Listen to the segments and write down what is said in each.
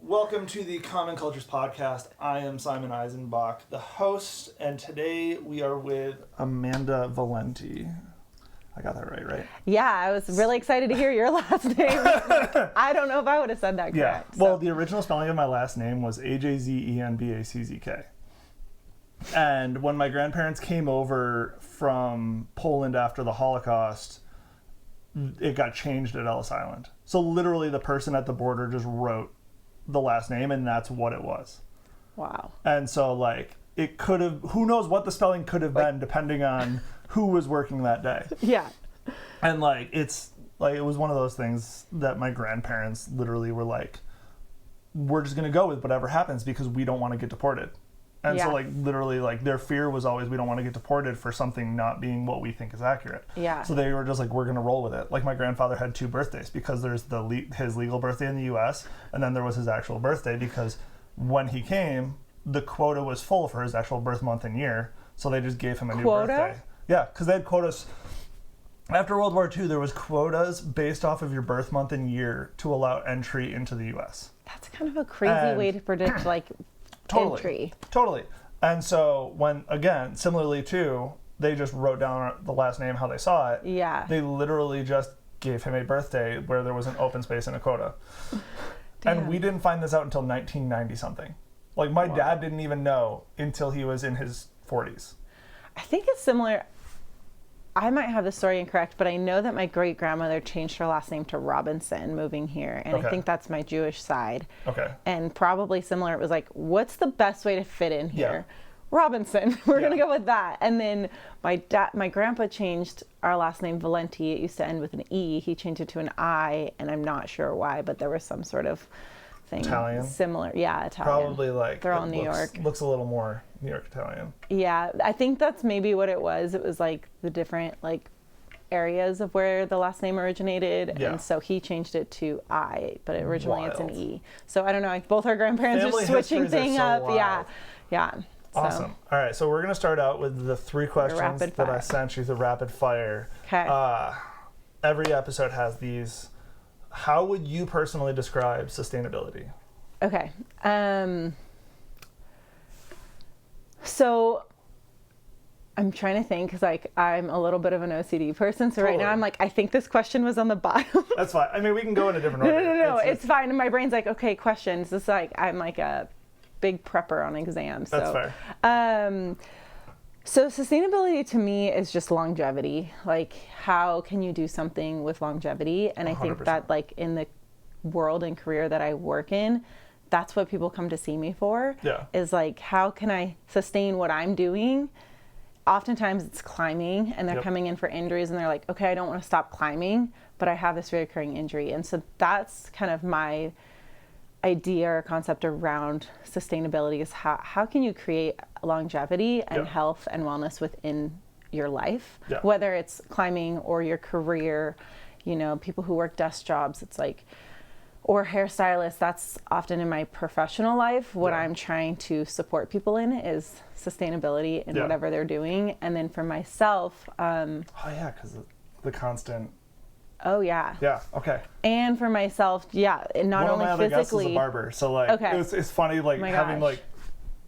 Welcome to the Common Cultures Podcast. I am Simon Eisenbach, the host, and today we are with Amanda Valenti. I got that right? Yeah, I was really excited to hear your last name. I don't know if I would have said that correct. Yeah, well, the original spelling of my last name was Ajzenbaczk. And when my grandparents came over from Poland after the Holocaust, it got changed at Ellis Island. So literally the person at the border just wrote the last name, and that's what it was. Wow. And so, like, it could have, who knows what the spelling could have been depending on who was working that day. Yeah. And, like, it's, like, it was one of those things that my grandparents literally were like, we're just going to go with whatever happens because we don't want to get deported. And so, like, literally, like, their fear was always we don't want to get deported for something not being what we think is accurate. Yeah. So they were just like, we're going to roll with it. Like, my grandfather had 2 birthdays because there's his legal birthday in the U.S. and then there was his actual birthday because when he came, the quota was full for his actual birth month and year. So they just gave him a new birthday. Yeah, because they had quotas. After World War II, there was quotas based off of your birth month and year to allow entry into the U.S. That's kind of a crazy way to predict, like, entry. Totally. And so when, again, similarly too, they just wrote down the last name how they saw it. Yeah. They literally just gave him a birthday where there was an open space and a quota. And we didn't find this out until 1990 something. Like, my dad didn't even know until he was in his 40s. I think it's similar. I might have the story incorrect, but I know that my great-grandmother changed her last name to Robinson moving here, and I think that's my Jewish side. Okay. And probably similar, it was like, what's the best way to fit in here? Yeah. Robinson. We're going to go with that. And then my grandpa changed our last name Valenti. It used to end with an E. He changed it to an I, and I'm not sure why, but there was some sort of thing. Italian? Similar. Yeah, Italian. Probably, like, they're all New York. Looks a little more New York Italian. Yeah, I think that's maybe what it was. It was like the different, like, areas of where the last name originated, and so he changed it to I, but originally it's an E. So I don't know, like, both our grandparents are switching things up. Wild. Yeah. Awesome. All right, so we're going to start out with the 3 questions that I sent you, the rapid fire. Okay. Every episode has these. How would you personally describe sustainability? Okay. So I'm trying to think because, like, I'm a little bit of an OCD person. So right now I'm like, I think this question was on the bottom. That's fine. I mean, we can go in a different order. No, it's fine. And my brain's like, okay, questions. It's like, I'm like a big prepper on exams. That's fair. So sustainability to me is just longevity. Like, how can you do something with longevity? And I 100%. think that, like, in the world and career that I work in, that's what people come to see me for. Yeah. Is like, how can I sustain what I'm doing? Oftentimes it's climbing, and they're coming in for injuries, and they're like, okay, I don't want to stop climbing, but I have this recurring injury. And so that's kind of my idea or concept around sustainability, is how can you create longevity and health and wellness within your life, whether it's climbing or your career. You know, people who work desk jobs, it's like, or hairstylists, that's often in my professional life. What I'm trying to support people in is sustainability in whatever they're doing. And then for myself, because the constant. Oh yeah. Yeah. Okay. And for myself, and not only physically. One of my other guests is a barber, so, like, it's funny, like, having like.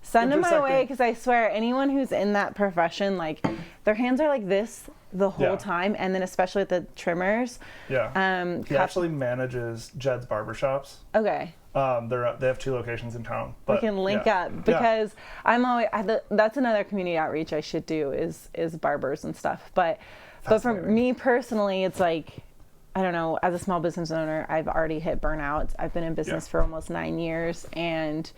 Send them my way, because I swear anyone who's in that profession, like, their hands are like this the whole time, and then especially with the trimmers. Yeah. He actually manages Jed's barbershops. Okay. They have 2 locations in town. But we can link up, because I'm always that's another community outreach I should do is barbers and stuff. But for me personally, it's like, I don't know, as a small business owner, I've already hit burnout. I've been in business for almost 9 years, and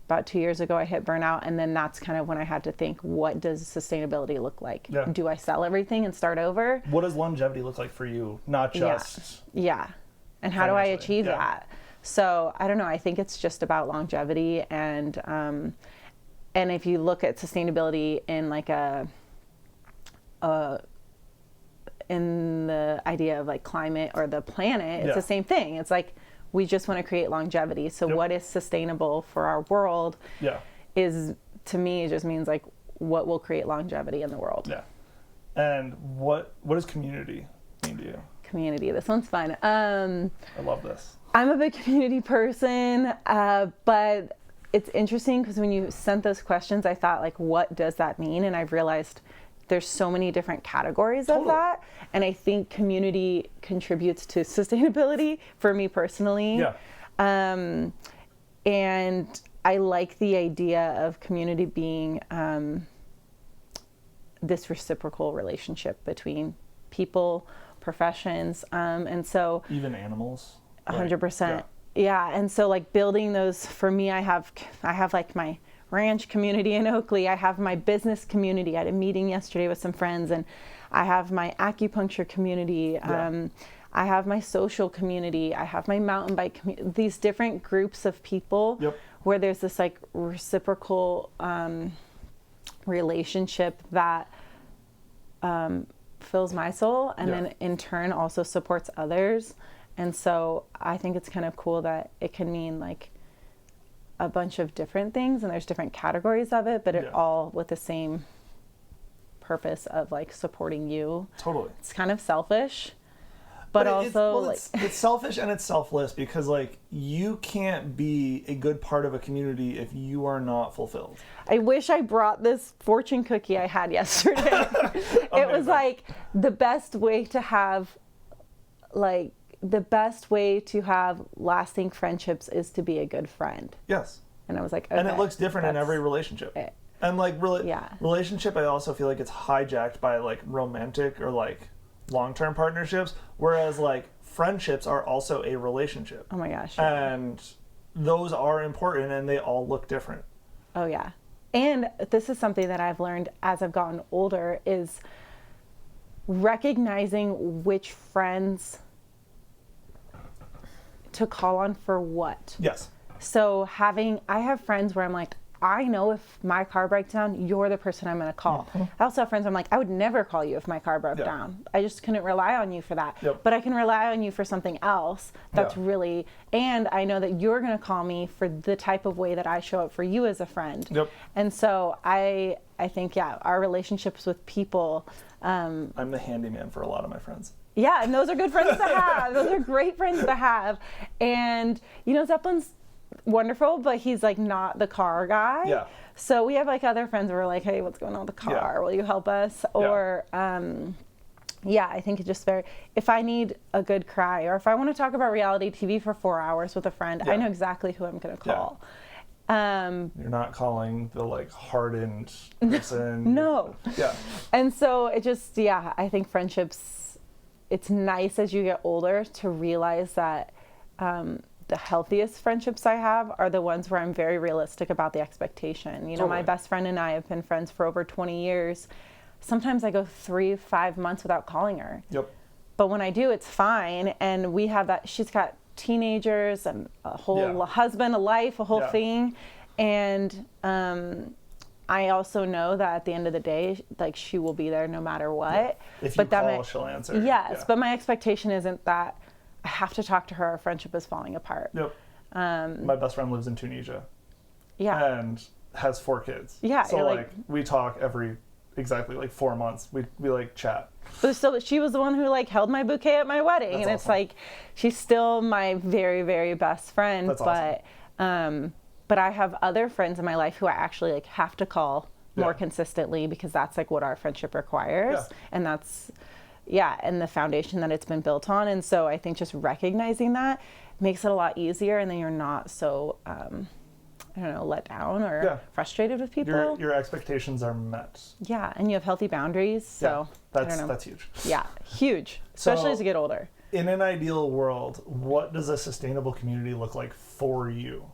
about 2 years ago I hit burnout, and then that's kind of when I had to think, what does sustainability look like? Yeah. Do I sell everything and start over? What does longevity look like for you? Not just and how do I achieve that? So I don't know, I think it's just about longevity, and if you look at sustainability in like in the idea of like climate or the planet, it's the same thing. It's like, we just want to create longevity. So what is sustainable for our world is, to me, it just means like what will create longevity in the world. Yeah. And what does community mean to you? Community. This one's fun. I love this. I'm a big community person, but it's interesting because when you sent those questions, I thought, like, what does that mean? And I've realized there's so many different categories of that. And I think community contributes to sustainability for me personally. Yeah. And I like the idea of community being this reciprocal relationship between people, professions, and so even animals. 100%. Yeah. And so like building those, for me, I have like my ranch community in Oakley. I have my business community. I had a meeting yesterday with some friends, and I have my acupuncture community. I have my social community. I have my mountain bike community. These different groups of people where there's this like reciprocal relationship that fills my soul, and then in turn also supports others. And so I think it's kind of cool that it can mean like a bunch of different things, and there's different categories of it, but it all with the same purpose of like supporting you. Totally. It's kind of selfish, but also it's selfish and it's selfless, because like you can't be a good part of a community if you are not fulfilled. I wish I brought this fortune cookie I had yesterday. It was like the best way to have lasting friendships is to be a good friend. Yes. And I was like, okay, and it looks different in every relationship. It. And like relationship, I also feel like it's hijacked by like romantic or like long-term partnerships, whereas like friendships are also a relationship. Oh my gosh. And those are important, and they all look different. Oh yeah. And this is something that I've learned as I've gotten older, is recognizing which friends to call on for what. Yes. So I have friends where I'm like, I know if my car breaks down, you're the person I'm going to call. I also have friends where I'm like, I would never call you if my car broke down. I just couldn't rely on you for that. But I can rely on you for something else that's really, and I know that you're going to call me for the type of way that I show up for you as a friend. And so I think, our relationships with people. I'm the handyman for a lot of my friends. Yeah, and those are good friends to have. Those are great friends to have. And, Zeppelin's wonderful, but he's like not the car guy. Yeah. So we have like other friends who are like, hey, what's going on with the car? Will you help us? Or, I think it's just if I need a good cry, or if I want to talk about reality TV for 4 hours with a friend, I know exactly who I'm going to call. You're not calling the like hardened person. No. Yeah. And so it just, I think friendships, it's nice as you get older to realize that the healthiest friendships I have are the ones where I'm very realistic about the expectation. My best friend and I have been friends for over 20 years. Sometimes I go 3-5 months without calling her. But when I do, it's fine. And we have that, she's got teenagers and a whole husband, a life, a whole thing. And I also know that at the end of the day, like, she will be there no matter what. If you call, she'll answer. Yes, but my expectation isn't that I have to talk to her. Our friendship is falling apart. My best friend lives in Tunisia. And has 4 kids. So like we talk every exactly like 4 months. We like chat. But still, she was the one who like held my bouquet at my wedding. That's and it's like, she's still my very, very best friend. That's awesome. But I have other friends in my life who I actually like have to call more consistently, because that's like what our friendship requires. And that's, and the foundation that it's been built on. And so I think just recognizing that makes it a lot easier, and then you're not so, let down or frustrated with people. Your expectations are met. Yeah, and you have healthy boundaries. So that's huge. Yeah, huge, especially as you get older. In an ideal world, what does a sustainable community look like for you?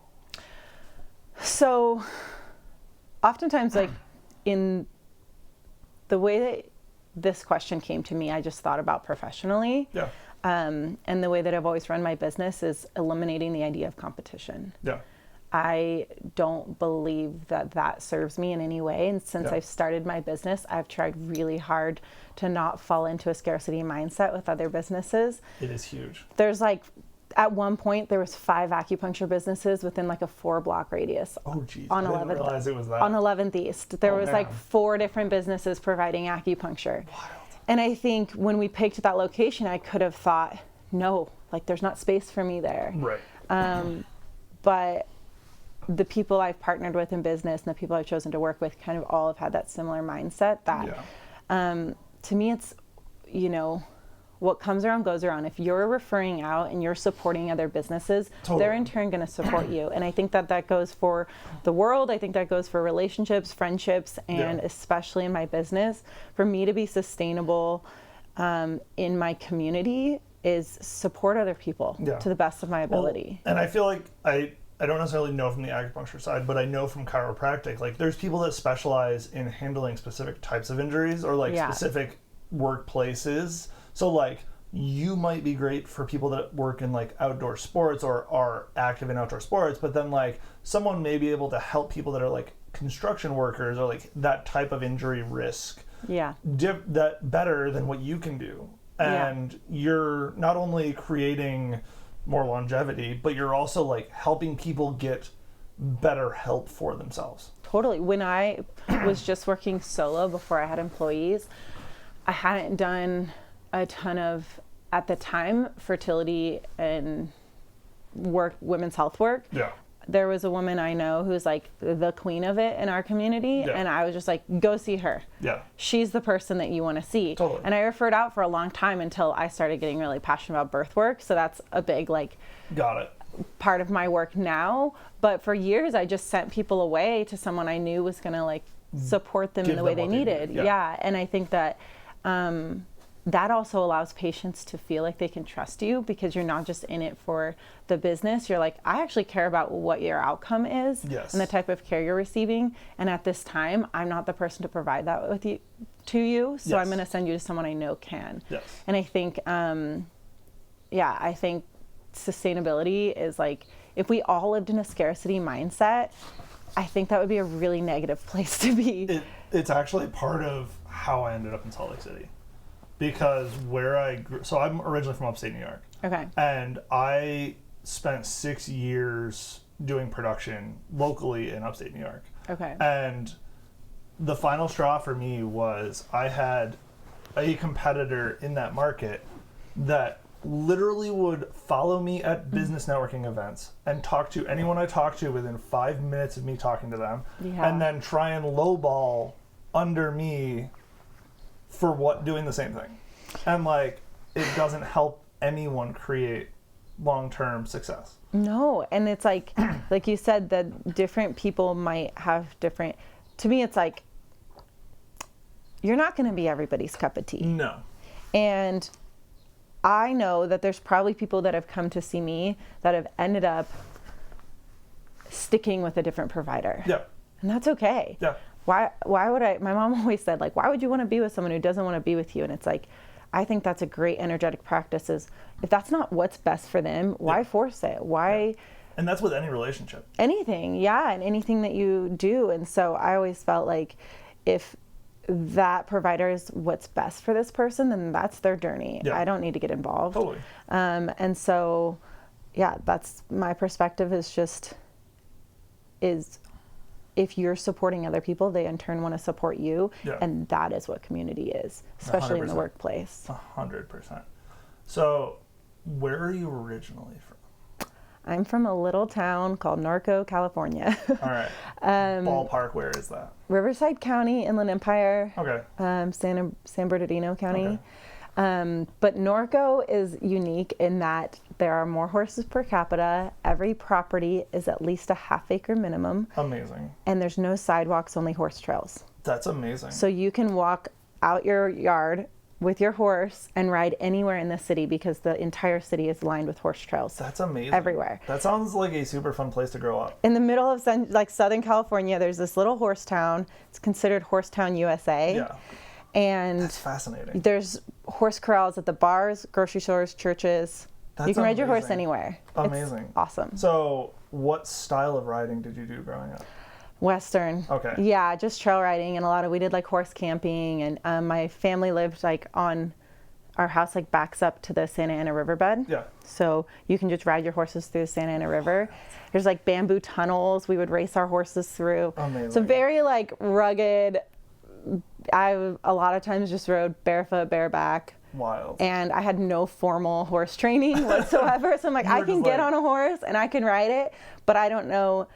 So oftentimes, like, in the way that this question came to me, I just thought about professionally. And the way that I've always run my business is eliminating the idea of competition. I don't believe that serves me in any way. And since I've started my business, I've tried really hard to not fall into a scarcity mindset with other businesses. It is huge. There's like, at one point, there was 5 acupuncture businesses within like a 4-block radius. Oh, geez. On I 11th, didn't realize it was that. On 11th East. There was like 4 different businesses providing acupuncture. Wild. And I think when we picked that location, I could have thought, no, like there's not space for me there. Right. But the people I've partnered with in business and the people I've chosen to work with kind of all have had that similar mindset that to me it's, you know, what comes around goes around. If you're referring out and you're supporting other businesses, they're in turn going to support you. And I think that that goes for the world. I think that goes for relationships, friendships, and especially in my business. For me to be sustainable in my community is support other people to the best of my ability. Well, and I feel like I don't necessarily know from the acupuncture side, but I know from chiropractic, like there's people that specialize in handling specific types of injuries or like specific workplaces. So like you might be great for people that work in like outdoor sports or are active in outdoor sports, but then like someone may be able to help people that are like construction workers or like that type of injury risk. That better than what you can do. And you're not only creating more longevity, but you're also like helping people get better help for themselves. Totally. When I was just working solo before I had employees, I hadn't done a ton of, at the time, fertility and women's health work. There was a woman I know who's like the queen of it in our community. And I was just like, go see her. She's the person that you want to see. And I referred out for a long time until I started getting really passionate about birth work. So that's a big like part of my work now. But for years, I just sent people away to someone I knew was going to like support them in the way they needed. And I think that that also allows patients to feel like they can trust you because you're not just in it for the business. You're like, I actually care about what your outcome is and the type of care you're receiving. And at this time, I'm not the person to provide that with you to you. So I'm going to send you to someone I know can. And I think, I think sustainability is like, if we all lived in a scarcity mindset, I think that would be a really negative place to be. It's actually part of how I ended up in Salt Lake City. Because where I grew, so I'm originally from upstate New York. And I spent 6 years doing production locally in upstate New York. And the final straw for me was I had a competitor in that market that literally would follow me at business networking events and talk to anyone I talked to within 5 minutes of me talking to them. And then try and lowball under me for doing the same thing. And like it doesn't help anyone create long-term success. No, and it's like like you said that different people might have different, to me it's like you're not going to be everybody's cup of tea. No. And I know that there's probably people that have come to see me that have ended up sticking with a different provider. And that's okay. Why would my mom always said, like, why would you want to be with someone who doesn't want to be with you? And it's like, I think that's a great energetic practice is if that's not what's best for them, why force it? Why? And that's with any relationship. Anything. And anything that you do. And so I always felt like if that provider is what's best for this person, then that's their journey. I don't need to get involved. And so, that's my perspective is if you're supporting other people, they in turn want to support you. And that is what community is, especially 100%. In the workplace. 100%. So where are you originally from? I'm from a little town called Norco, California. All right. Ballpark, where is that? Riverside County, Inland Empire. San Bernardino County. But Norco is unique in that there are more horses per capita. Every property is at least a half-acre minimum. Amazing. And there's no sidewalks, only horse trails. That's amazing. So you can walk out your yard with your horse and ride anywhere in the city because the entire city is lined with horse trails. That's amazing. Everywhere. That sounds like a super fun place to grow up. In the middle of Southern California, there's this little horse town. It's considered Horsetown, USA. And that's fascinating. There's horse corrals at the bars, grocery stores, churches. You can ride your horse anywhere. Amazing. It's awesome. So what style of riding did you do growing up? Western. Yeah, just trail riding, and we did like horse camping, and my family lived like on, our house like backs up to the Santa Ana riverbed. So you can just ride your horses through the Santa Ana River. There's like bamboo tunnels we would race our horses through. Amazing. So very like rugged. I a lot of times just rode barefoot, bareback. Wild. And I had no formal horse training whatsoever. So I'm like, You were I can just get like- on a horse and I can ride it, but I don't know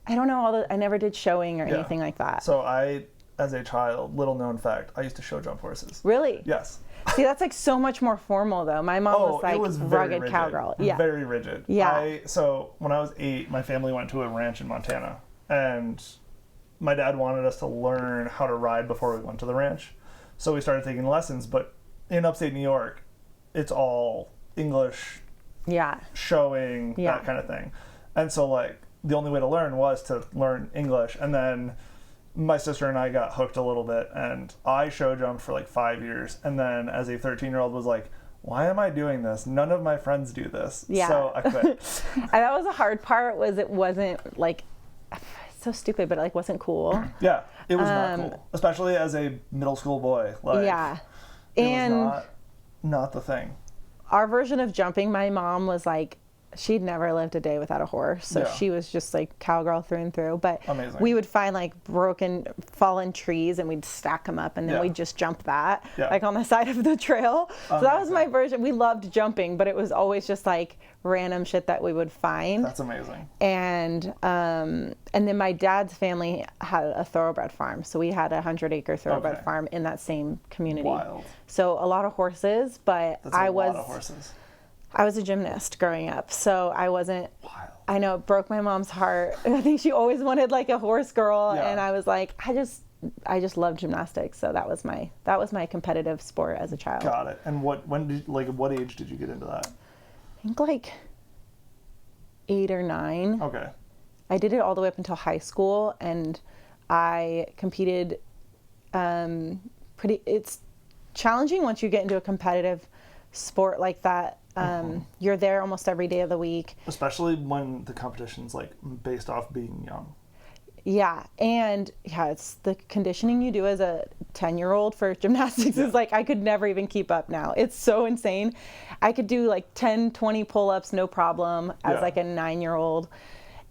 I never did showing or Yeah. anything like that. So I, as a child, little known fact, I used to show jump horses. Really? Yes. See, that's like so much more formal though. My mom was like it was very rugged rigid. cowgirl. Yeah. Very rigid. Yeah. So when I was 8, my family went to a ranch in Montana, and my dad wanted us to learn how to ride before we went to the ranch. So we started taking lessons, but in upstate New York, it's all English, Yeah. showing, Yeah. that kind of thing. And so like the only way to learn was to learn English. And then my sister and I got hooked a little bit, and I show jumped for like 5 years. And then as a 13-year-old was like, why am I doing this? None of my friends do this. Yeah. So I quit. And that was the hard part, was it wasn't like, so stupid, but it like wasn't cool. Yeah, it was not cool, especially as a middle school boy. Like, Yeah. it And was not the thing. our version of jumping, my mom was like, she'd never lived a day without a horse. So Yeah. she was just like cowgirl through and through. But Amazing. we would find like fallen trees and we'd stack them up and then Yeah. we'd just jump that Yeah. like on the side of the trail. So that was Amazing. my version. We loved jumping, but it was always just like random shit that we would find. That's amazing. And then my dad's family had a thoroughbred farm. So we had a 100-acre thoroughbred Okay. farm in that same community. Wild. So a lot of horses, but That's I a was lot of horses. I was a gymnast growing up, so I wasn't. Wild. I know it broke my mom's heart. I think she always wanted like a horse girl, Yeah. and I was like, I just love gymnastics, so that was my competitive sport as a child. Got it. And what age did you get into that? I think like 8 or 9. Okay. I did it all the way up until high school, and I competed. It's challenging once you get into a competitive sport like that. You're there almost every day of the week. Especially when the competition's like based off being young. Yeah, and yeah, it's the conditioning you do as a 10-year-old for gymnastics is like, I could never even keep up now. It's so insane. I could do like 10, 20 pull-ups, no problem, as Yeah. like a 9-year-old.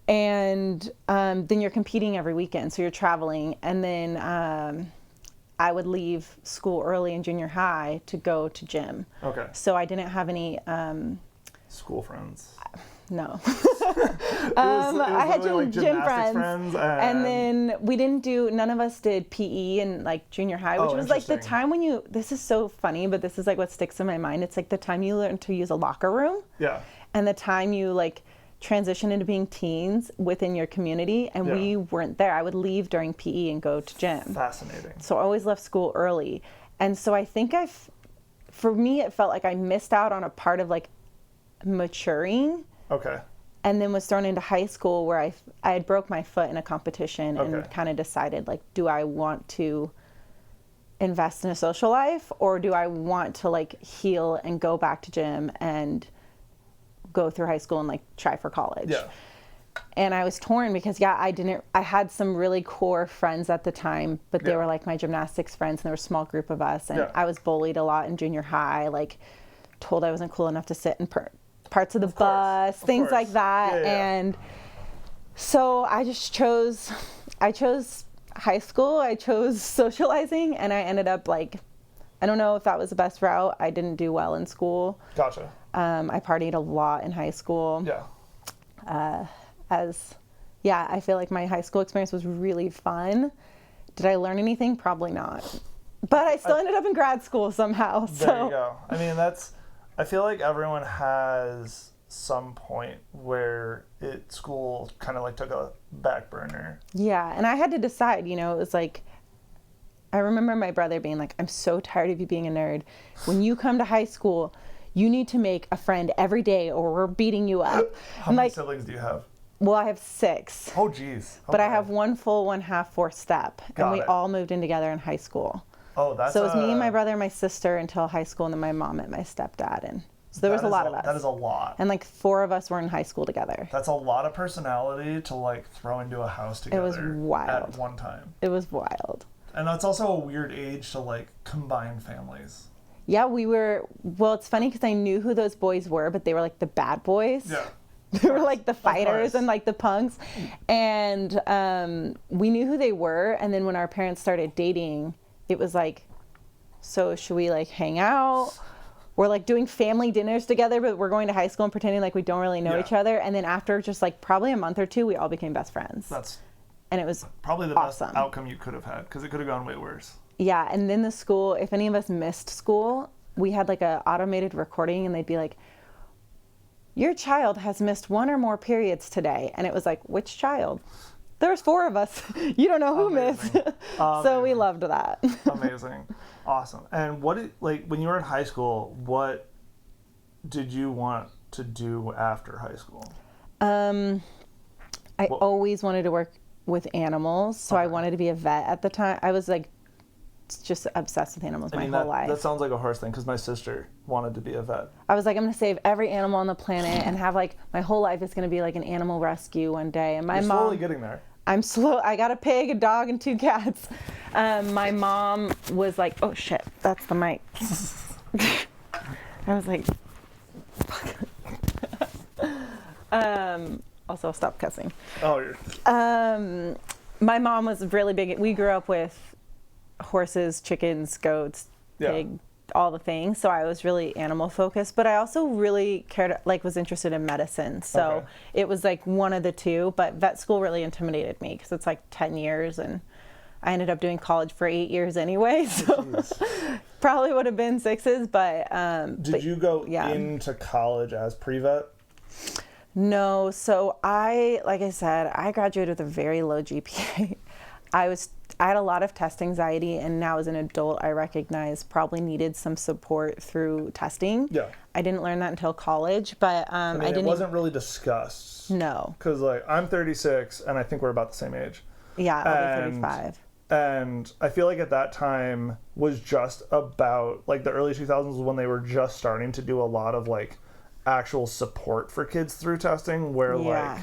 And then you're competing every weekend, so you're traveling. And then I would leave school early in junior high to go to gym. Okay. So I didn't have any, School friends. no. It was I had literally, gym gymnastics friends, and then none of us did PE in like junior high, which Oh, was like the interesting. time when this is so funny, but this is like what sticks in my mind. It's like the time you learn to use a locker room, Yeah. and the time you like transition into being teens within your community, and Yeah. we weren't there. I would leave during PE and go to gym. Fascinating. So I always left school early. And so I think for me, it felt like I missed out on a part of like maturing, Okay. and then was thrown into high school where I had broke my foot in a competition and Okay. kind of decided like, do I want to invest in a social life, or do I want to like heal and go back to gym and go through high school and like try for college? Yeah. And I was torn because I had some really core friends at the time, but they Yeah. were like my gymnastics friends, and there was a small group of us, and Yeah. I was bullied a lot in junior high, like told I wasn't cool enough to sit in parts of the course, bus, of things course. like that. Yeah, yeah. And so I chose high school, I chose socializing, and I ended up like, I don't know if that was the best route. I didn't do well in school. Gotcha. I partied a lot in high school. Yeah. I feel like my high school experience was really fun. Did I learn anything? Probably not. But I still ended up in grad school somehow. There you go. I mean, I feel like everyone has some point where school kind of like took a back burner. Yeah, and I had to decide, it was like, I remember my brother being like, I'm so tired of you being a nerd. When you come to high school, you need to make a friend every day or we're beating you up. How I'm many like, siblings do you have? well, I have 6. Oh, geez. But I Okay. have 1 full, 1 half, 4 step. And Got we it. all moved in together in high school. Oh, that's So it was me and my brother and my sister until high school, and then my mom and my stepdad. And so there was a lot of us. That is a lot. And like 4 of us were in high school together. That's a lot of personality to like throw into a house together was wild. at one time. It was wild. And that's also a weird age to like combine families. Yeah, well, it's funny because I knew who those boys were, but they were like the bad boys. Yeah. They were like the fighters course. and like the punks. And we knew who they were. And then when our parents started dating, it was like, so should we like hang out? we're like doing family dinners together, but we're going to high school and pretending like we don't really know Yeah. each other. And then after just like probably a month or two, we all became best friends. That's And it was probably the awesome. best outcome you could have had, because it could have gone way worse. Yeah, and then the school, if any of us missed school, we had like a automated recording and they'd be like, your child has missed one or more periods today. And it was like, which child? There's 4 of us. You don't know who Amazing. missed. So we loved that. Amazing. Awesome. And when you were in high school, what did you want to do after high school? I always wanted to work with animals, so I wanted to be a vet at the time. I was like just obsessed with animals my whole life. That sounds like a horse thing, because my sister wanted to be a vet. I was like, I'm going to save every animal on the planet and have like my whole life is going to be like an animal rescue one day. And my You're mom, slowly getting there. I'm slow. I got a pig, a dog, and 2 cats. My mom was like, oh shit, that's the mic. I was like, also stop cussing. Oh, you're... My mom was really big. We grew up with horses, chickens, goats, Yeah. pig, all the things. So I was really animal focused, but I also really cared, like was interested in medicine. So Okay. it was like one of the two, but vet school really intimidated me because it's like 10 years and I ended up doing college for 8 years anyway. So probably would have been 6s, but, Did you go yeah. into college as pre-vet? No, so like I said, I graduated with a very low GPA. I had a lot of test anxiety, and now as an adult, I recognize probably needed some support through testing. Yeah. I didn't learn that until college, but I I mean, didn't. it wasn't really discussed. No. Because, like, I'm 36, and I think we're about the same age. Yeah, I'll be And- 35. And I feel like at that time was just about, like, the early 2000s was when they were just starting to do a lot of, like, actual support for kids through testing, where, Yeah. like,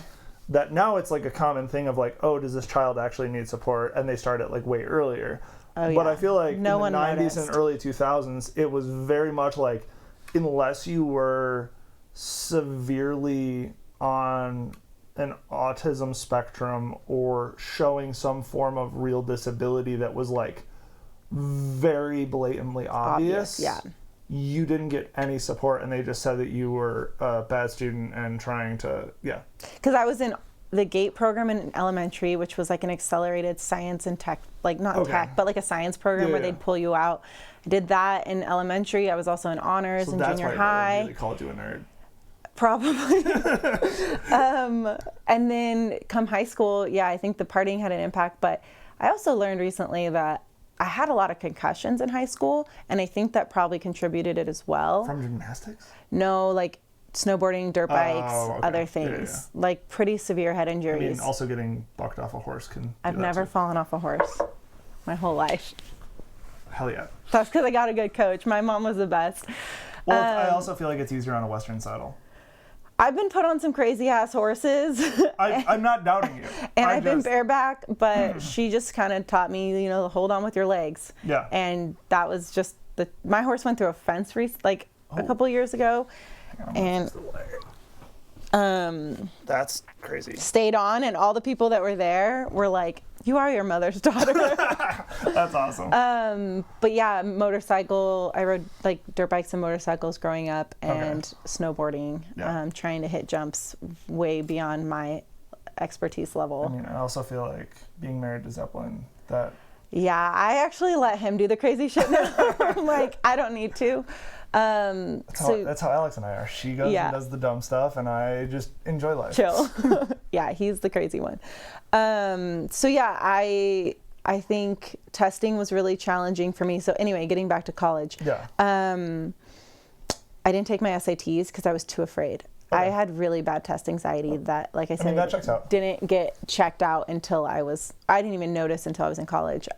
that now it's, like, a common thing of, like, oh, does this child actually need support? And they start it, like, way earlier. Oh, But yeah. I feel like No in one the 90s noticed. and early 2000s, it was very much like, unless you were severely on an autism spectrum or showing some form of real disability that was like very blatantly obvious, yeah. you didn't get any support, and they just said that you were a bad student and trying to, Because I was in the GATE program in elementary, which was like an accelerated science and tech, like not Okay. tech, but like a science program where Yeah. they'd pull you out. I did that in elementary. I was also in honors so in that's junior why high. they really called you a nerd. Probably. And then come high school, yeah, I think the partying had an impact, but I also learned recently that I had a lot of concussions in high school, and I think that probably contributed it as well. From gymnastics? No, like snowboarding, dirt bikes, Oh, okay. other Yeah, things, like pretty severe head I injuries. mean, also getting bucked off a horse can do I've that never too. fallen off a horse my whole life. Hell yeah. That's because I got a good coach. My mom was the best. Well, I also feel like it's easier on a Western saddle. I've been put on some crazy ass horses. I'm not doubting you. And I I've been just- bareback, but she just kind of taught me, hold on with your legs. Yeah. And that was just my horse went through a fence a couple years ago, and That's crazy. stayed on. And all the people that were there were like, "You are your mother's daughter." That's awesome. But yeah, motorcycle. I rode like dirt bikes and motorcycles growing up, and snowboarding. Yeah. Trying to hit jumps way beyond my expertise level. I mean, I also feel like being married to Zeppelin, that Yeah, I actually let him do the crazy shit now. I'm like, I don't need to. that's how Alex and I are. She goes Yeah. and does the dumb stuff, and I just enjoy life. Chill. Yeah, he's the crazy one. So yeah, I think testing was really challenging for me. So anyway, getting back to college. Yeah. I didn't take my SATs because I was too afraid. Okay. I had really bad test anxiety that, like I said, that checks out. didn't get checked out until I didn't even notice until I was in college.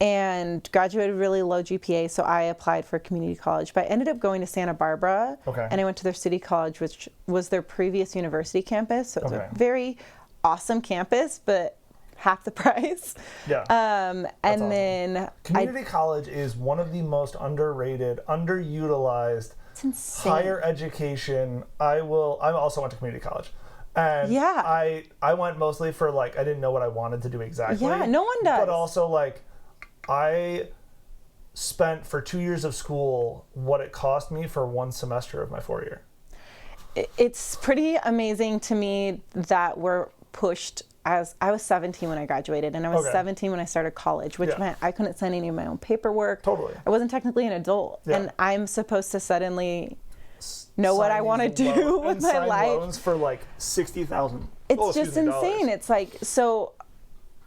And graduated really low GPA, so I applied for community college. But I ended up going to Santa Barbara, Okay. and I went to their city college, which was their previous university campus. So it was Okay. a very awesome campus, but half the price. Yeah. And awesome. then Community college is one of the most underrated, underutilized it's insane. higher education. I also went to community college. And Yeah. I went mostly for like, I didn't know what I wanted to do exactly. Yeah, no one does. But also like, I spent for 2 years of school what it cost me for 1 semester of my 4-year. It's pretty amazing to me that we're pushed. As I was 17 when I graduated, and I was 17 when I started college, which meant I couldn't sign any of my own paperwork. Totally. I wasn't technically an adult, and I'm supposed to suddenly know what I want to do with my life. Loans for like $60,000. It's just insane. It's like, so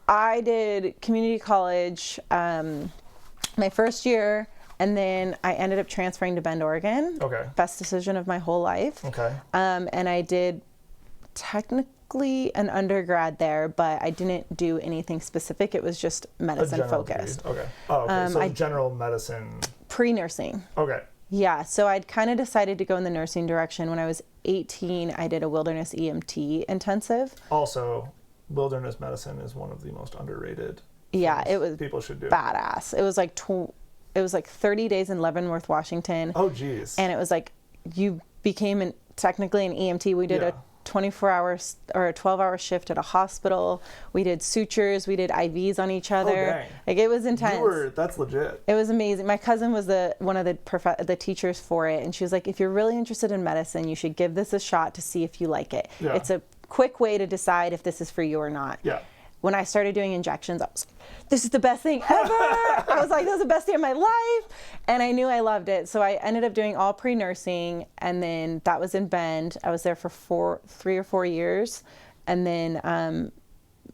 I did community college my first year, and then I ended up transferring to Bend, Oregon. Okay. Best decision of my whole life. Okay. And I did technically an undergrad there, but I didn't do anything specific. It was just medicine focused. Degree. Okay. Oh, okay. So general medicine. Pre-nursing. Okay. Yeah. So I'd kind of decided to go in the nursing direction. When I was 18, I did a wilderness EMT intensive. Also, wilderness medicine is one of the most underrated. Yeah, it was people should do. Badass. It was like 30 days in Leavenworth, Washington. Oh, geez. And it was like you became technically an EMT. We did a 24 hours or a 12-hour shift at a hospital. We did sutures. We did IVs on each other. Oh, dang. Like, it was intense. That's legit. It was amazing. My cousin was one of the teachers for it, and she was like, if you're really interested in medicine, you should give this a shot to see if you like it. Yeah. It's a quick way to decide if this is for you or not. Yeah. When I started doing injections, I was like, this is the best thing ever. I was like, this is the best day of my life. And I knew I loved it. So I ended up doing all pre-nursing, and then that was in Bend. I was there for 3 or 4 years, and then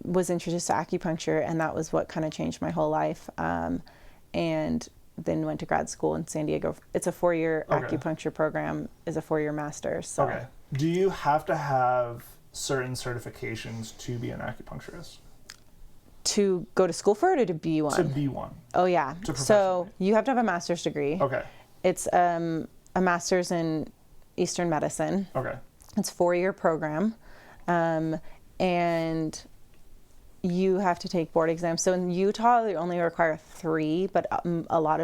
was introduced to acupuncture, and that was what kind of changed my whole life. And then went to grad school in San Diego. It's a 4-year acupuncture program, is a 4-year master's. So. Okay. Do you have to have certain certifications to be an acupuncturist? To go to school for it, or to be one? To be one. Oh, yeah. So you have to have a master's degree. Okay. It's a master's in Eastern medicine. Okay. It's a 4-year program. And you have to take board exams. So in Utah, they only require 3, but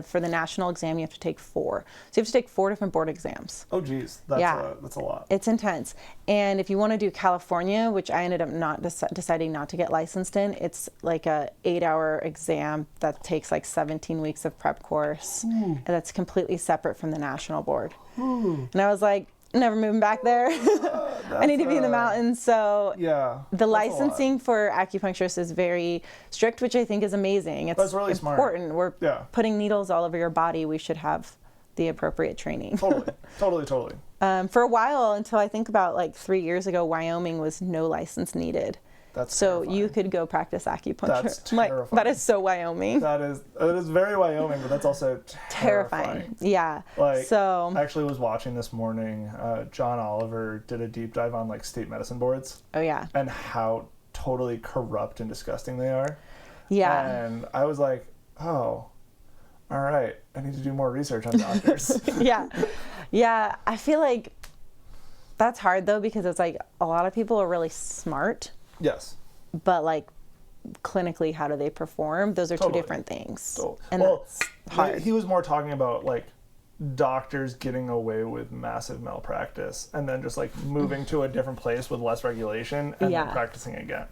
for the national exam, you have to take 4. So you have to take 4 different board exams. Oh, geez. That's a lot. It's intense. And if you want to do California, which I ended up not deciding not to get licensed in, it's like a 8-hour exam that takes like 17 weeks of prep course. Ooh. And that's completely separate from the national board. Ooh. And I was like, never moving back there. I need to be in the mountains. So the licensing for acupuncturists is very strict, which I think is amazing. It's that's really important. Smart. We're putting needles all over your body. We should have the appropriate training. Totally. For a while, until I think about like 3 years ago, Wyoming was no license needed. That's so terrifying. You could go practice acupuncture. That's terrifying. That is so Wyoming. It is very Wyoming, but that's also terrifying. Yeah. I actually was watching this morning, John Oliver did a deep dive on like state medicine boards. Oh, yeah. And how totally corrupt and disgusting they are. Yeah. And I was like, oh, all right, I need to do more research on doctors. Yeah. I feel like that's hard though, because it's like a lot of people are really smart. Yes. But like clinically, how do they perform? Those are two different things. And that's hard. He was more talking about like doctors getting away with massive malpractice and then just like moving to a different place with less regulation and then practicing again.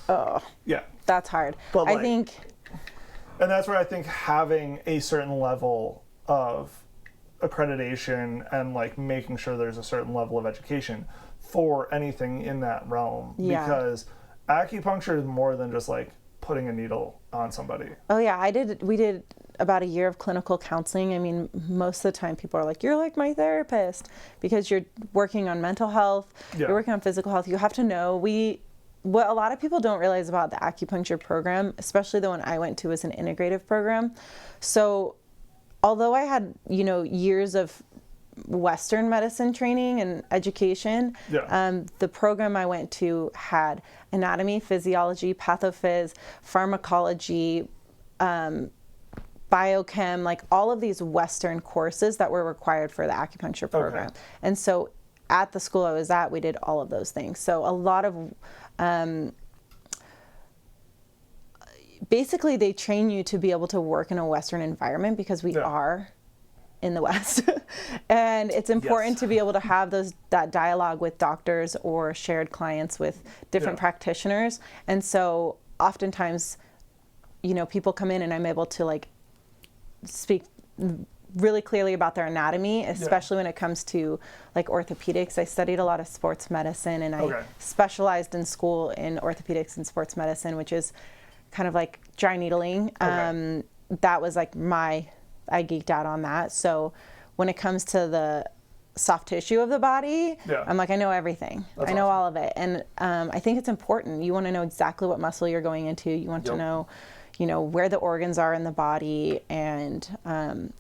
Oh. Yeah. That's hard. But I think. And that's where I think having a certain level of accreditation and like making sure there's a certain level of education for anything in that realm, because acupuncture is more than just like putting a needle on somebody. Oh yeah, we did about a year of clinical counseling. I mean, most of the time people are like, you're like my therapist, because you're working on mental health, you're working on physical health. You have to know what a lot of people don't realize about the acupuncture program, especially the one I went to, is an integrative program. So although I had, years of Western medicine training and education, the program I went to had anatomy, physiology, pathophys, pharmacology, biochem, like all of these Western courses that were required for the acupuncture program. Okay. And so at the school I was at, we did all of those things. So a lot of, basically they train you to be able to work in a Western environment, because we are in the West. And it's important to be able to have that dialogue with doctors or shared clients with different practitioners. And so oftentimes, people come in and I'm able to like speak really clearly about their anatomy, especially when it comes to like orthopedics. I studied a lot of sports medicine, and I specialized in school in orthopedics and sports medicine, which is kind of like dry needling. That was like I geeked out on that. So when it comes to the soft tissue of the body, I'm like, I know everything. I know all of it. And I think it's important. You want to know exactly what muscle you're going into. You want to know, you know, where the organs are in the body, and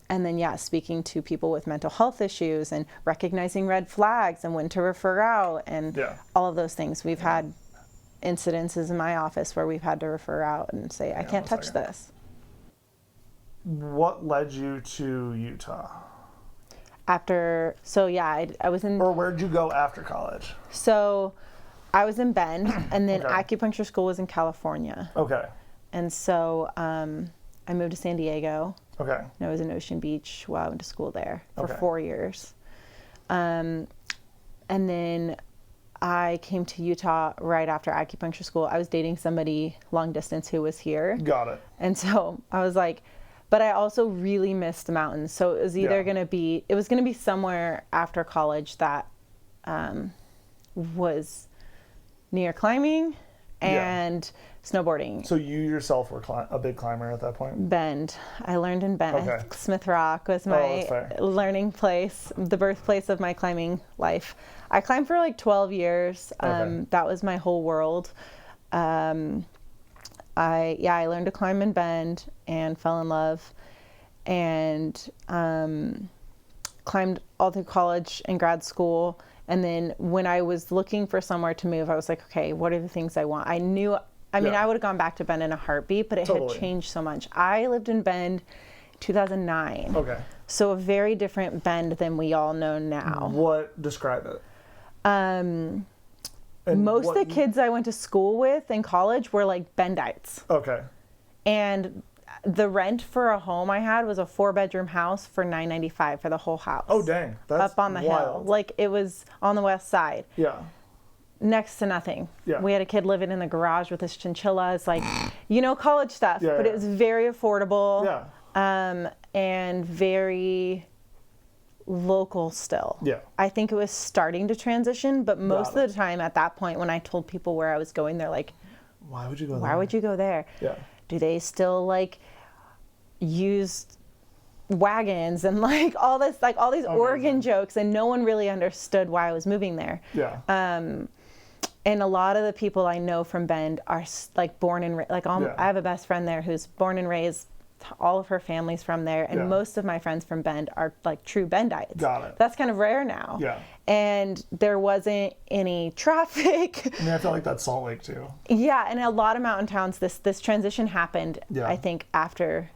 then speaking to people with mental health issues and recognizing red flags and when to refer out and all of those things. We've had incidences in my office where we've had to refer out and say, I can't touch this. What led you to Utah? I was in... Or where'd you go after college? So I was in Bend, and then acupuncture school was in California. Okay. And so I moved to San Diego. Okay. And I was in Ocean Beach while I went to school there for 4 years. And then I came to Utah right after acupuncture school. I was dating somebody long distance who was here. Got it. And so I was like, but I also really missed the mountains. So it was either going to be somewhere after college that was near climbing and snowboarding. So you yourself were a big climber at that point? Bend. I learned in Bend. Okay. Smith Rock was my learning place, the birthplace of my climbing life. I climbed for like 12 years. That was my whole world. I learned to climb in Bend and fell in love, and climbed all through college and grad school. And then when I was looking for somewhere to move, I was like, okay, what are the things I want? I would have gone back to Bend in a heartbeat, but it had changed so much. I lived in Bend 2009. Okay. So a very different Bend than we all know now. Describe it. Most of the kids I went to school with in college were like Bendites. Okay. And the rent for a home I had was a 4-bedroom house for $995 for the whole house. Oh, dang. That's up on the hill. Like, it was on the west side. Yeah. Next to nothing. Yeah. We had a kid living in the garage with his chinchillas, like, college stuff. But it was very affordable. Yeah. And very local still. Yeah. I think it was starting to transition, but most of the time at that point when I told people where I was going, they're like, why would you go there? Why would you go there? Yeah. Do they still like use wagons and like all this, like all these Oregon jokes, and no one really understood why I was moving there. Yeah. And a lot of the people I know from Bend are like born and I have a best friend there who's born and raised. All of her family's from there, and most of my friends from Bend are like true Bendites. Got it. That's kind of rare now. Yeah. And there wasn't any traffic. I mean, I feel like that's Salt Lake too. Yeah, and a lot of mountain towns, this transition happened. Yeah. I think after,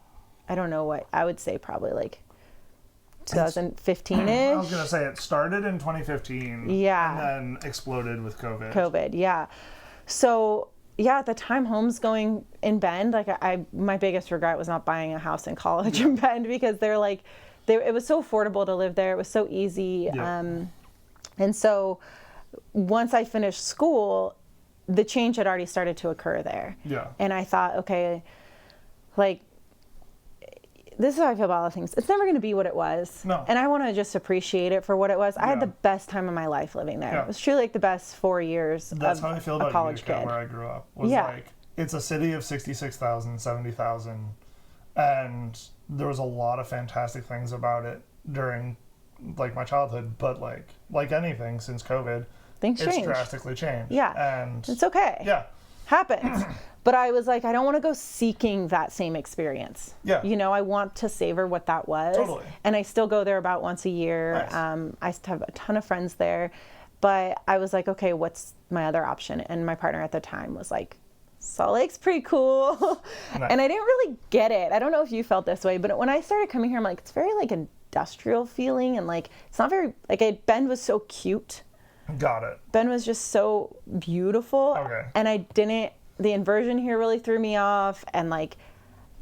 I don't know what I would say, probably like 2015-ish. I was gonna say it started in 2015. Yeah. And then exploded with COVID. Yeah. So. Yeah, at the time, homes going in Bend, like my biggest regret was not buying a house in college in Bend, because it was so affordable to live there. It was so easy. Yeah. And so once I finished school, the change had already started to occur there. Yeah. And I thought, okay, like, this is how I feel about all the things. It's never going to be what it was. No. And I want to just appreciate it for what it was. I had the best time of my life living there. Yeah. It was truly like the best 4 years That's of how I feel a about college Utica, kid. where I grew up. Like, it's a city of 66,000, 70,000, and there was a lot of fantastic things about it during like my childhood, but like anything since COVID, things change. It's drastically changed. Yeah. And it's okay. Yeah. Happens. But I was like, I don't want to go seeking that same experience. Yeah. I want to savor what that was. Totally. And I still go there about once a year. Nice. I still have a ton of friends there. But I was like, okay, what's my other option? And my partner at the time was like, Salt Lake's pretty cool. Nice. And I didn't really get it. I don't know if you felt this way, but when I started coming here, I'm like, it's very like industrial feeling. And like, it's not very, like Bend was so cute. Got it. Bend was just so beautiful. Okay. And the inversion here really threw me off, and like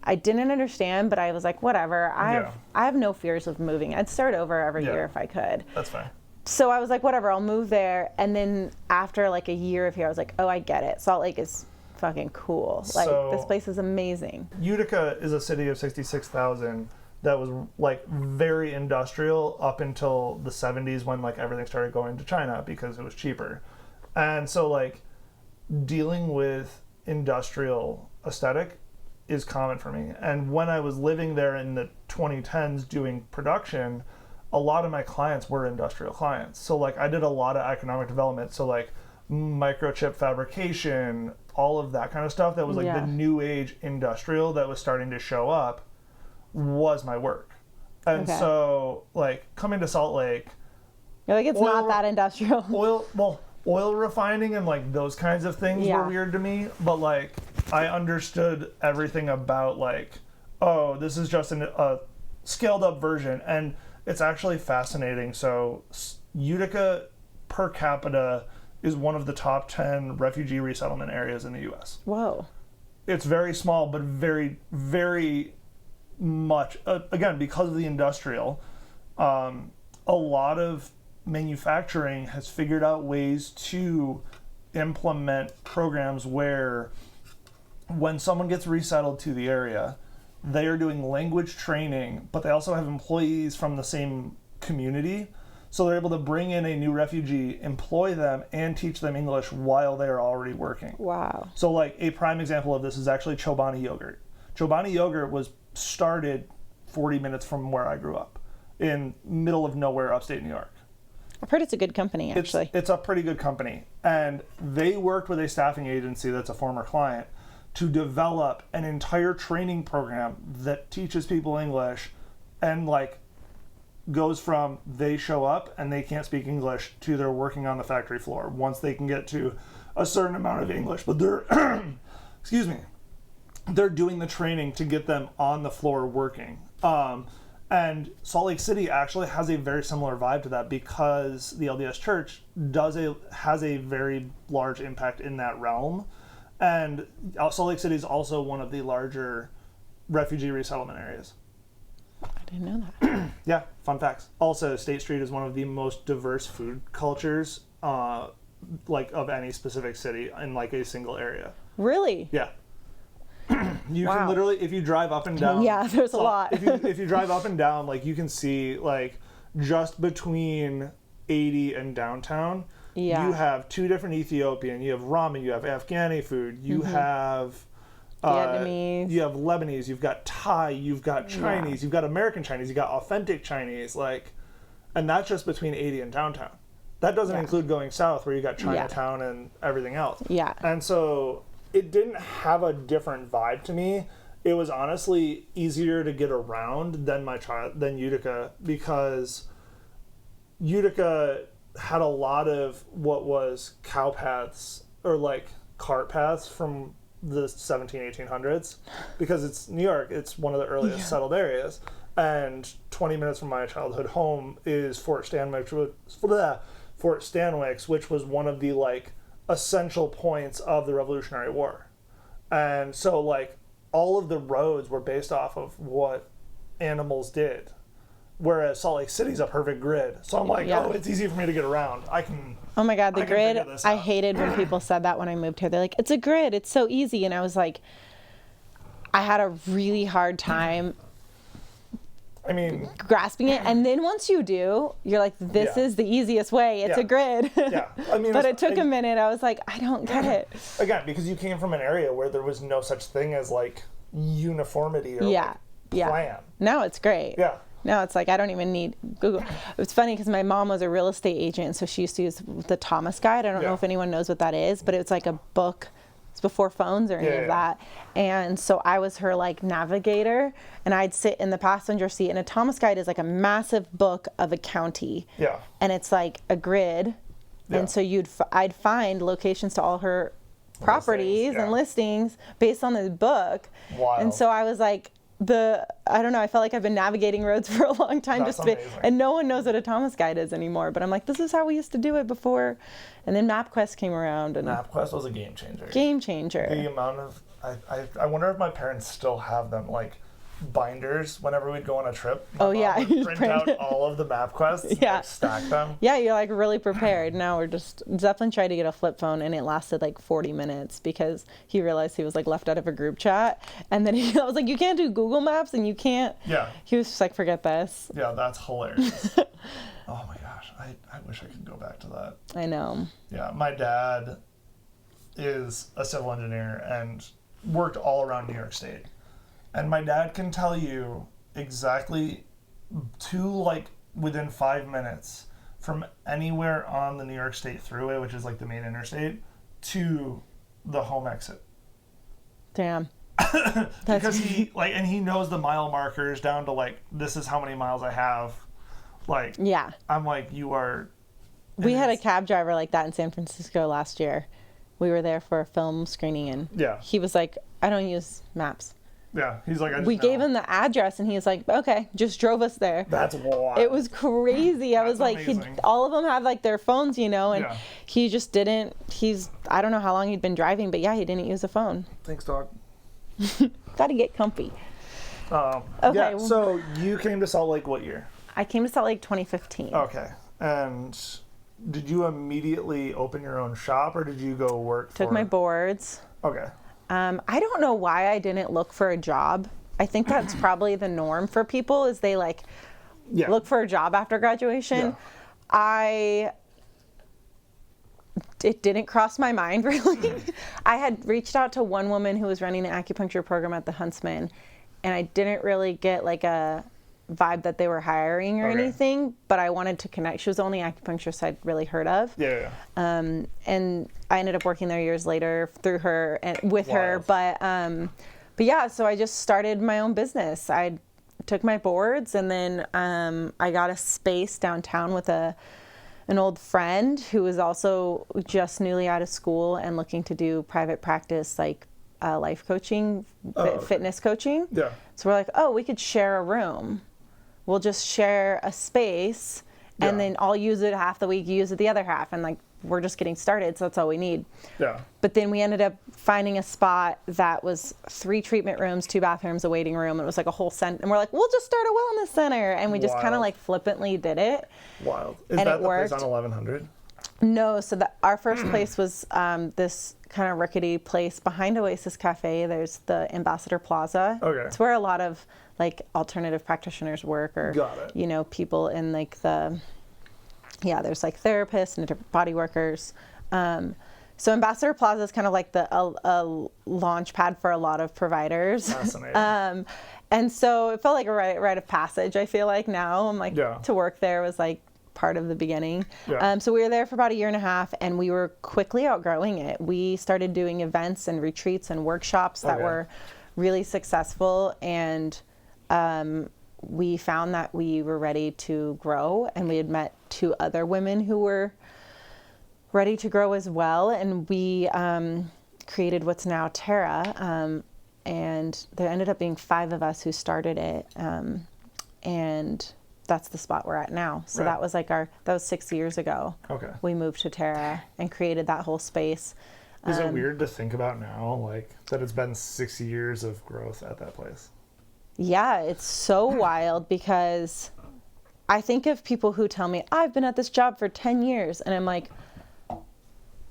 I didn't understand, but I was like, whatever. I have no fears of moving. I'd start over every year if I could. That's fine. So I was like, whatever, I'll move there. And then after like a year of here, I was like, oh, I get it. Salt Lake is fucking cool. Like, this place is amazing. Utica is a city of 66,000. that was like very industrial up until the 70s when like everything started going to China because it was cheaper. And so like dealing with industrial aesthetic is common for me. And when I was living there in the 2010s doing production, a lot of my clients were industrial clients. So like I did a lot of economic development. So like microchip fabrication, all of that kind of stuff that was like the new age industrial that was starting to show up was my work. And so like coming to Salt Lake, you're like, it's not that industrial. Oil refining and like those kinds of things were weird to me, but like I understood everything about like, oh, this is just a scaled up version. And it's actually fascinating. So Utica per capita is one of the top 10 refugee resettlement areas in the U.S. Whoa. It's very small, but very, very much, again, because of the industrial, a lot of manufacturing has figured out ways to implement programs where when someone gets resettled to the area, they are doing language training, but they also have employees from the same community. So they're able to bring in a new refugee, employ them, and teach them English while they are already working. Wow. So like a prime example of this is actually Chobani Yogurt. Chobani Yogurt was started 40 minutes from where I grew up in middle of nowhere, upstate New York. I've heard it's a good company, actually. It's a pretty good company. And they worked with a staffing agency that's a former client to develop an entire training program that teaches people English and like goes from they show up and they can't speak English to they're working on the factory floor once they can get to a certain amount of English. But they're, excuse me, they're doing the training to get them on the floor working. And Salt Lake City actually has a very similar vibe to that because the LDS Church has a very large impact in that realm. And Salt Lake City is also one of the larger refugee resettlement areas. I didn't know that. Yeah, fun facts. Also, State Street is one of the most diverse food cultures, like of any specific city in like a single area. Really? Yeah. You can literally, if you drive up and down. Yeah, there's a lot. if you drive up and down, like you can see like just between 80 and downtown, you have two different Ethiopian. You have ramen. You have Afghani food. You have Vietnamese. You have Lebanese. You've got Thai. You've got Chinese. You've got American Chinese. You've got authentic Chinese. Like, and that's just between 80 and downtown. That doesn't include going south where you got Chinatown and everything else. Yeah. And so it didn't have a different vibe to me. It was honestly easier to get around than Utica because Utica had a lot of what was cow paths or like cart paths from the 1800s because it's New York. It's one of the earliest settled areas. And 20 minutes from my childhood home is Fort Stanwix, which was one of the like essential points of the Revolutionary War. And so like all of the roads were based off of what animals did, whereas Salt Lake City's a perfect grid. So I'm like, oh, it's easy for me to get around. Oh my God, the grid. I hated when people said that when I moved here. They're like, it's a grid, it's so easy. And I was like, I had a really hard time grasping it. And then once you do, you're like, this is the easiest way. It's a grid. But it took a minute. I was like, I don't get it. Again, because you came from an area where there was no such thing as like uniformity or like plan. No, it's great. Yeah. No, it's like I don't even need Google. It's funny because my mom was a real estate agent, so she used to use the Thomas Guide. I don't know if anyone knows what that is, but it's like a book. It's before phones or any of that. And so I was her like navigator, and I'd sit in the passenger seat. And a Thomas Guide is like a massive book of a county. Yeah. And it's like a grid, and so I'd find locations to all her properties and listings based on the book. Wild. And so I was like. I don't know, I felt like I've been navigating roads for a long time. And no one knows what a Thomas Guide is anymore. But I'm like, this is how we used to do it before. And then MapQuest came around. And MapQuest was a game changer. Game changer. The amount of, I wonder if my parents still have them. Like, binders whenever we'd go on a trip. Oh, yeah. Mom would print out all of the map quests and Yeah. like, stack them. Yeah, you're like really prepared. Now we're just, Zeppelin tried to get a flip phone and it lasted like 40 minutes because he realized he was like left out of a group chat. And then I was like, you can't do Google Maps and you can't. Yeah. He was just like, forget this. Yeah, that's hilarious. Oh my gosh, I wish I could go back to that. I know. Yeah, my dad is a civil engineer and worked all around New York State. And my dad can tell you exactly like within 5 minutes from anywhere on the New York State Thruway, which is like the main interstate, to the home exit. Damn. Because he knows the mile markers down to like, this is how many miles I have. Like, Yeah. I'm like, you are. We had a cab driver like that in San Francisco last year. We were there for a film screening and Yeah. he was like, I don't use maps. Yeah, he's like, I just We know. gave him the address and he was like, okay, just drove us there. That's wild. It was crazy. I was That's like, amazing. all of them have like their phones, and Yeah. he just didn't, I don't know how long he'd been driving, but yeah, he didn't use a phone. Thanks, dog. Gotta get comfy. Okay, Okay, yeah, well- so you came to Salt Lake what year? I came to Salt Lake 2015. Okay, and did you immediately open your own shop or did you go work Took for... my boards. Okay, I don't know why I didn't look for a job. I think that's probably the norm for people is they like yeah. look for a job after graduation. It didn't cross my mind really. I had reached out to one woman who was running an acupuncture program at the Huntsman, and I didn't really get like a vibe that they were hiring or Okay. anything, but I wanted to connect. She was the only acupuncturist I'd really heard of. Yeah. And I ended up working there years later through her and with her. Wild. But yeah, so I just started my own business. I took my boards and then I got a space downtown with an old friend who was also just newly out of school and looking to do private practice, like life coaching, okay. fitness coaching. Yeah. So we're like, oh, we could share a room. We'll just share a space and Yeah. then I'll use it half the week, you use it the other half. And like, we're just getting started. So that's all we need. Yeah. But then we ended up finding a spot that was 3 treatment rooms, 2 bathrooms, a waiting room. And it was like a whole center. And we're like, we'll just start a wellness center. And we just kind of Wild. like flippantly did it. Wild. Is And that it the worked. place on 1100? No, so our first place was this kind of rickety place behind Oasis Cafe. There's the Ambassador Plaza. Okay. It's where a lot of like alternative practitioners work, or Got it. people in like there's like therapists and different body workers. So Ambassador Plaza is kind of like a launch pad for a lot of providers. Fascinating. And so it felt like a rite of passage. I feel like now I'm like Yeah. to work there was like part of the beginning. Yeah. So we were there for about a year and a half and we were quickly outgrowing it. We started doing events and retreats and workshops that Okay. were really successful, and we found that we were ready to grow, and we had met 2 other women who were ready to grow as well, and we created what's now Terra, and there ended up being 5 of us who started it, and that's the spot we're at now. So Right. that was like that was 6 years ago. Okay. We moved to Terra and created that whole space. Is it weird to think about now, like, that it's been 6 years of growth at that place? Yeah, it's so wild because I think of people who tell me, I've been at this job for 10 years. And I'm like,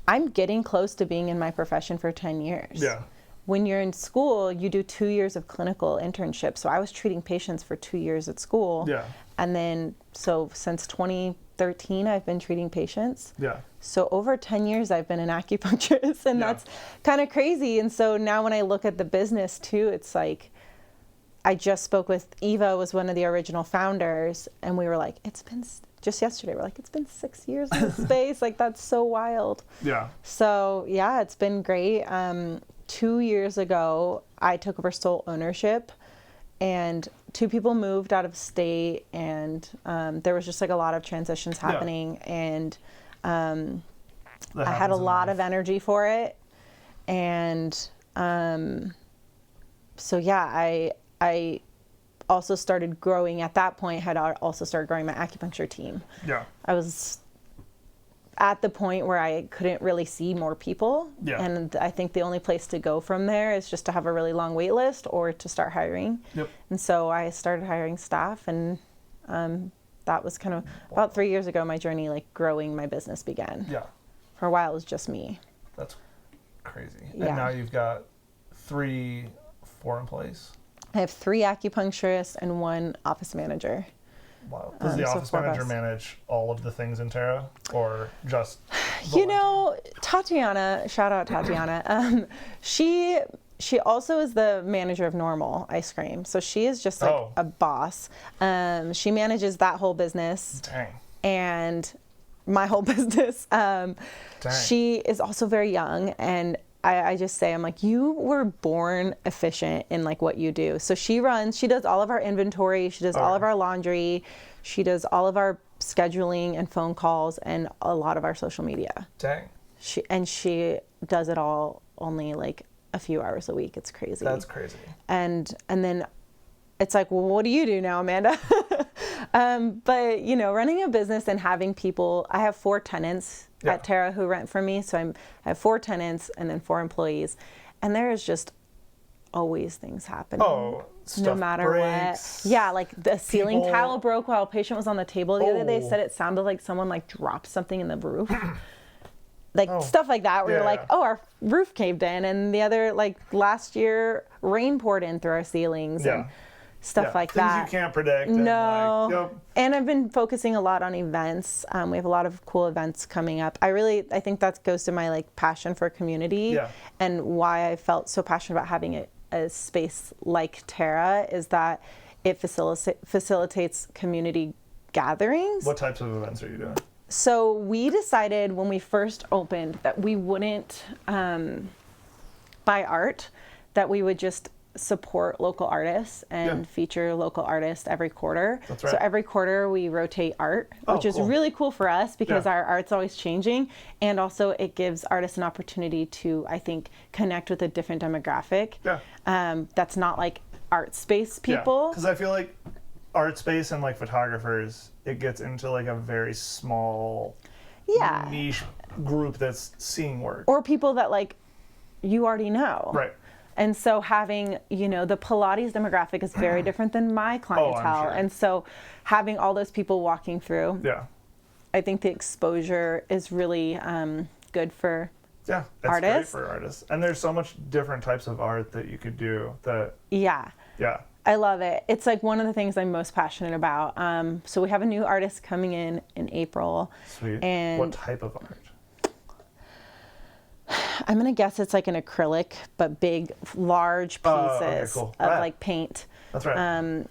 I'm getting close to being in my profession for 10 years. Yeah. When you're in school, you do 2 years of clinical internship. So I was treating patients for 2 years at school. Yeah. And then, so since 2013, I've been treating patients. Yeah. So over 10 years, I've been an acupuncturist, and Yeah. that's kind of crazy. And so now when I look at the business too, it's like, I just spoke with Eva, was one of the original founders, and we were like, it's been, just yesterday, we're like, it's been 6 years in this space. Like, that's so wild. Yeah. So yeah, it's been great. 2 years ago, I took over sole ownership, and 2 people moved out of state, and there was just like a lot of transitions happening, and I had a lot of energy for it, and so yeah, I also started growing at that point. Had also started growing my acupuncture team. Yeah. at the point where I couldn't really see more people. Yeah. And I think the only place to go from there is just to have a really long wait list or to start hiring. Yep. And so I started hiring staff, and that was kind of about 3 years ago, my journey, like growing my business began. Yeah. For a while, it was just me. That's crazy. Yeah. And now you've got 4 employees. I have 3 acupuncturists and 1 office manager. Wow. Does the so office 4 of manager us. manage all of the things in Terra, or just the You one know, Tatiana, shout out Tatiana. She also is the manager of Normal Ice Cream. So she is just like Oh. a boss. She manages that whole business Dang. and my whole business. Dang. She is also very young, and I just say, I'm like, you were born efficient in like what you do. So she does all of our inventory. She does all of our laundry. She does all of our scheduling and phone calls and a lot of our social media. Dang. She does it all only like a few hours a week. It's crazy. That's crazy. And then it's like, well, what do you do now, Amanda? But you know, running a business and having people, I have 4 tenants at Terra who rent from me. So I have 4 tenants and then 4 employees, and there is just always things happening. Oh, stuff no matter breaks. what. Yeah, like the ceiling People- tile broke while a patient was on the table the other day. Oh. Said it sounded like someone like dropped something in the roof. Like Oh. stuff like that, where you're like, Yeah. oh, our roof caved in, and the other, like last year, rain poured in through our ceilings and stuff Yeah. like Things that. you can't predict. and, No. like, yep. And I've been focusing a lot on events. We have a lot of cool events coming up. I think that goes to my like passion for community, Yeah. and why I felt so passionate about having a space like Terra is that it facilitates community gatherings. What types of events are you doing? So we decided when we first opened that we wouldn't buy art, that we would just support local artists and Yeah. feature local artists every quarter. That's So right. every quarter we rotate art, Oh, which is cool. really cool for us because Yeah. our art's always changing, and also it gives artists an opportunity to, I think, connect with a different demographic. Yeah. That's not like art space people. Because I feel like art space and like photographers, it gets into like a very small Yeah. niche group that's seeing work. Or people that like you already know. Right. And so having, you know, the Pilates demographic is very different than my clientele. sure. And so having all those people walking through, Yeah. I think the exposure is really good for, Yeah. It's Artists? great for artists. And there's so much different types of art that you could do that, yeah. yeah. I love it. It's like one of the things I'm most passionate about. So we have a new artist coming in April. Sweet. And what type of art? I'm going to guess it's like an acrylic, but big, large pieces Okay, cool. of Right. like paint. That's right.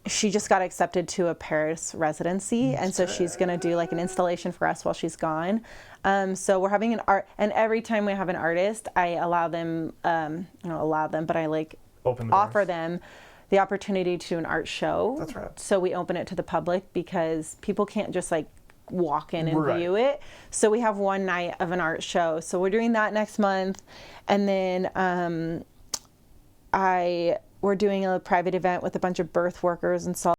She just got accepted to a Paris residency, and so she's going to do like an installation for us while she's gone. So we're having an art, and every time we have an artist, I allow them, but I like Open the offer doors. them the opportunity to do an art show. That's right. So we open it to the public because people can't just like walk in and Right. view it. So we have one night of an art show. So we're doing that next month, and then we're doing a private event with a bunch of birth workers and